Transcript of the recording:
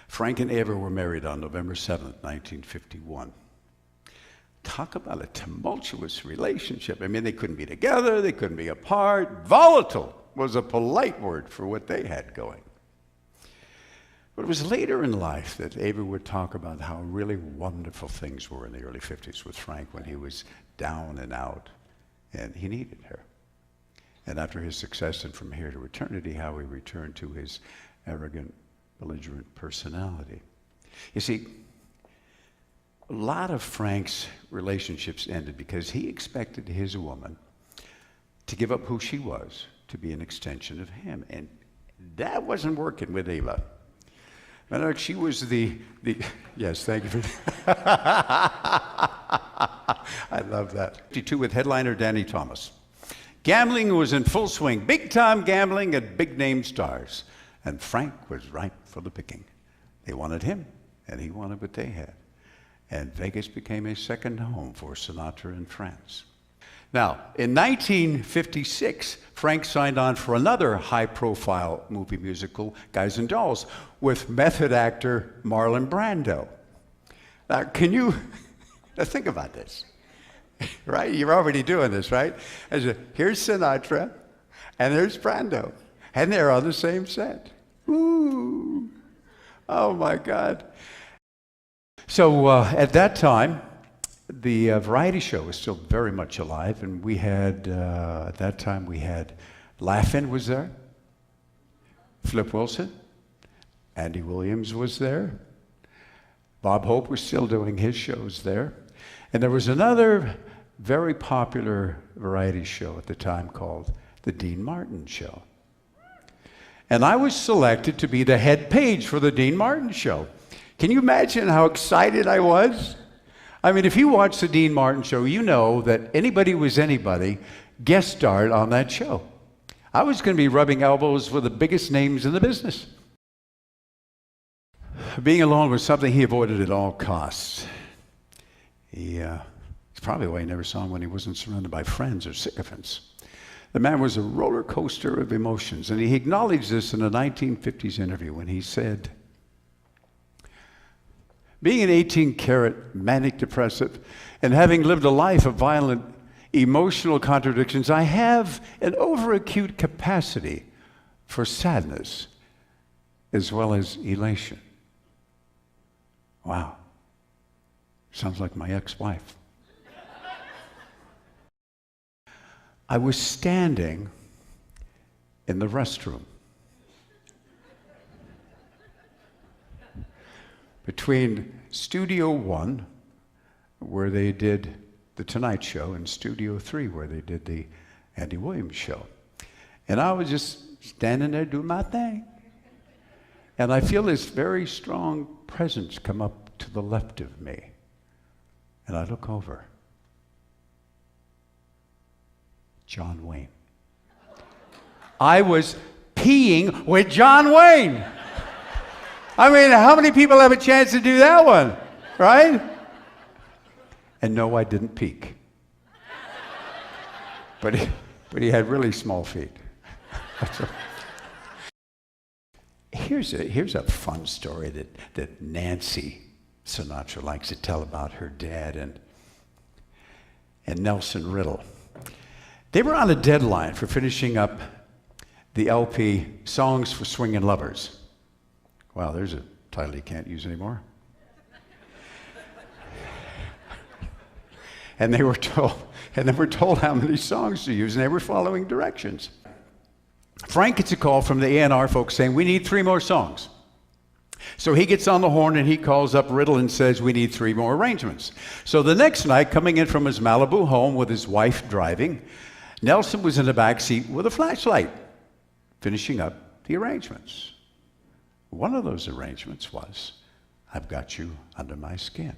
Frank and Ava were married on November 7th, 1951. Talk about a tumultuous relationship. I mean, they couldn't be together, they couldn't be apart. Volatile was a polite word for what they had going. But it was later in life that Ava would talk about how really wonderful things were in the early 50s with Frank when he was down and out, and he needed her. And after his success in From Here to Eternity, how he returned to his arrogant, belligerent personality. You see, a lot of Frank's relationships ended because he expected his woman to give up who she was to be an extension of him. And that wasn't working with Ava. She was the yes, thank you for I love that. 52 with headliner Danny Thomas. Gambling was in full swing, big-time gambling at big-name stars. And Frank was ripe for the picking. They wanted him, and he wanted what they had. And Vegas became a second home for Sinatra in France. Now, in 1956, Frank signed on for another high-profile movie musical, Guys and Dolls, with method actor Marlon Brando. Now, can you think about this? Right? You're already doing this, right? Here's Sinatra, and there's Brando, and they're on the same set. Ooh. Oh, my God. So at that time, the variety show was still very much alive, and we had, at that time, we had Laugh-In was there, Flip Wilson, Andy Williams was there, Bob Hope was still doing his shows there, and there was another very popular variety show at the time called The Dean Martin Show. And I was selected to be the head page for The Dean Martin Show. Can you imagine how excited I was? I mean, if you watch The Dean Martin Show, you know that Anybody Was Anybody guest starred on that show. I was going to be rubbing elbows with the biggest names in the business. Being alone was something he avoided at all costs. It's probably why he never saw him when he wasn't surrounded by friends or sycophants. The man was a roller coaster of emotions, and he acknowledged this in a 1950s interview when he said, being an 18-carat manic depressive and having lived a life of violent emotional contradictions, I have an overacute capacity for sadness as well as elation. Wow. Sounds like my ex-wife. I was standing in the restroom between Studio 1, where they did The Tonight Show, and Studio 3, where they did the Andy Williams Show. And I was just standing there doing my thing. And I feel this very strong presence come up to the left of me. And I look over. John Wayne. I was peeing with John Wayne. I mean, how many people have a chance to do that one, right? And no, I didn't peek. But he had really small feet. Here's a fun story that Nancy Sinatra likes to tell about her dad and Nelson Riddle. They were on a deadline for finishing up the LP Songs for Swingin' Lovers. Wow, there's a title you can't use anymore. And they were told how many songs to use, and they were following directions. Frank gets a call from the A&R folks saying, we need 3 more songs. So he gets on the horn and he calls up Riddle and says, we need 3 more arrangements. So the next night, coming in from his Malibu home with his wife driving, Nelson was in the back seat with a flashlight, finishing up the arrangements. One of those arrangements was, I've Got You Under My Skin.